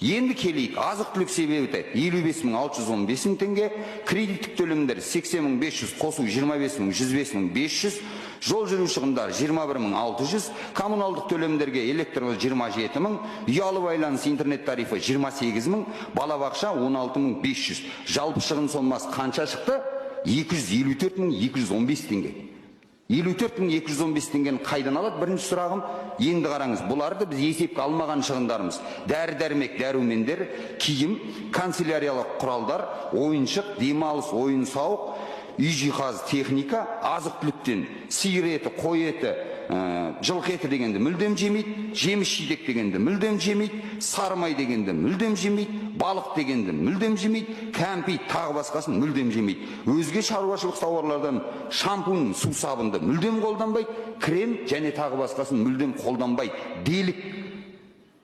Енді келейік, азық-түлік себеті 55.615 теңге, кредиттік төлемдер 80.500, қосу 25.000, 105.500, жол жүру шығындары 21.600, коммуналдық төлемдерге электрлы 27.000, ұялы байланыс интернет тарифы 28.000, балабақша 16.500. Жалпы шығын сомасы қанша шықты? 254.215 теңге. 54.215 теңгені қайдан алады? Бірінші сұрағым, енді қараңыз, бұларды біз есепке алмаған шығындарымыз. Дәрі-дәрмек, дәрумендер, киім, канцеляриялық құралдар, ойыншық, демалыс, ойын-сауық, үй жиһаз, техника, азық-түліктен сиыр еті, қой еті, жылқы еті дегенді мүлдем жемейді, жеміс-жидек дегенді мүлдем жемейді, сарымай дегенді мүлдем жемейді, балық дегенді мүлдем жемейді, кәмпит тағы басқасын мүлдем жемейді. Өзге шаруашылық тауарлардан шампунь, су сабынды мүлдем қолданбайды, крем және тағы басқасын мүлдем қолданбайды. Делік.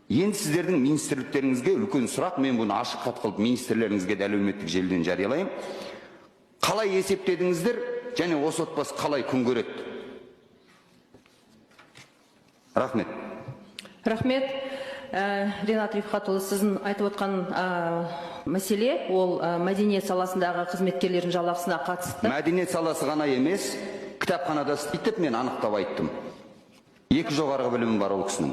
Енді сіздердің министрліктеріңізге үлкен сұрақ, мен бұны ашық хат қылып министрлеріңізге де әлеуметтік желіден жариялайын. Қалай есептедіңіздер, және осы отбасы қалай күн көреді? Рахмет. Рахмет. Ринат Рифхатұлы, сіздің айтып отқан мәселе, ол мәдениет саласындағы қызметкерлердің жалақысына қатысты. Мәдениет саласы ғана емес, кітапханада істейтіп, мен анықтап айттым. Екі жоғарғы білімі бар ол кісінің.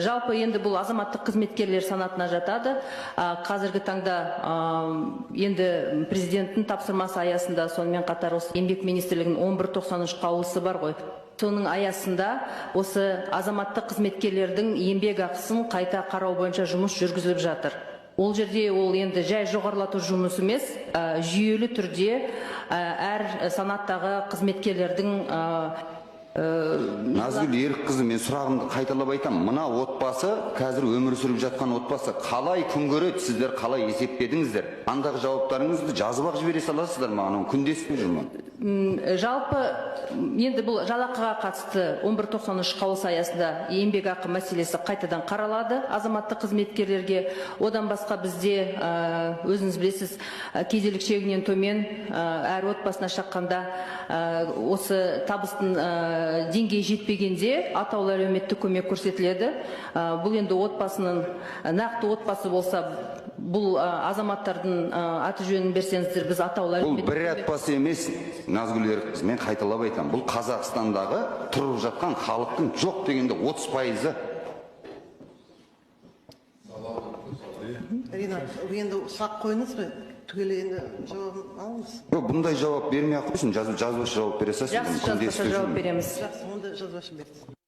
Жалпы енді бұл азаматтық қызметкерлер санатына жатады. Қазіргі таңда енді президенттің тапсырмасы аясында, сонымен қатар осы еңбек министрлігінің 1193 қаулысы бар ғой. Соның аясында осы азаматтық қызметкерлердің еңбек ақысын қайта қарау бойынша жұмыс жүргізіліп жатыр. Ол жерде ол енді жай жоғарылату жұмысы емес, жүйелі түрде әр санаттағы қызметкерлердің Назгүл Ерікқызы, мен сұрағымды қайталап айтам. Мына отбасы, қазір өмір сүріп жатқан отбасы қалай күн көреді, сіздер қалай есептедіңіздер? Андағы жауаптарыңызды жазып ақ жібере саласыздар маған, күндесіп жүрмін. Жалпы енді бұл жалақыға қатысты 1193 қаулысы аясында еңбек ақы мәселесі қайтадан қаралады азаматтық қызметкерлерге. Одан басқа бізде өзіңіз білесіз, кедейлік шегінен төмен әр отбасына шаққанда осы табыстың деңгейі жетпегенде атаулы әлеуметтік көмек көрсетіледі. Бұл енді отбасының, нақты отбасы болса, бұл азаматтардың аты жөнін берсеңіздер, біз атаулы әлеуметтік көмек. Бұл бір отбасы емес, Назгүл Ерікқызы, мен қайталап айтам. Бұл Қазақстандағы тұрып жатқан халықтың жоқ дегенде 30%. Ринат, енді сұрақ қойыңыз бе? Түгел енді жауабын алыңыз. Бұндай жауап бермей ақ қойсын, жазбаша жауап бере салсын. Жақсы, жазбаша жауап береміз. Жақсы, онда жазбаша беріңіз.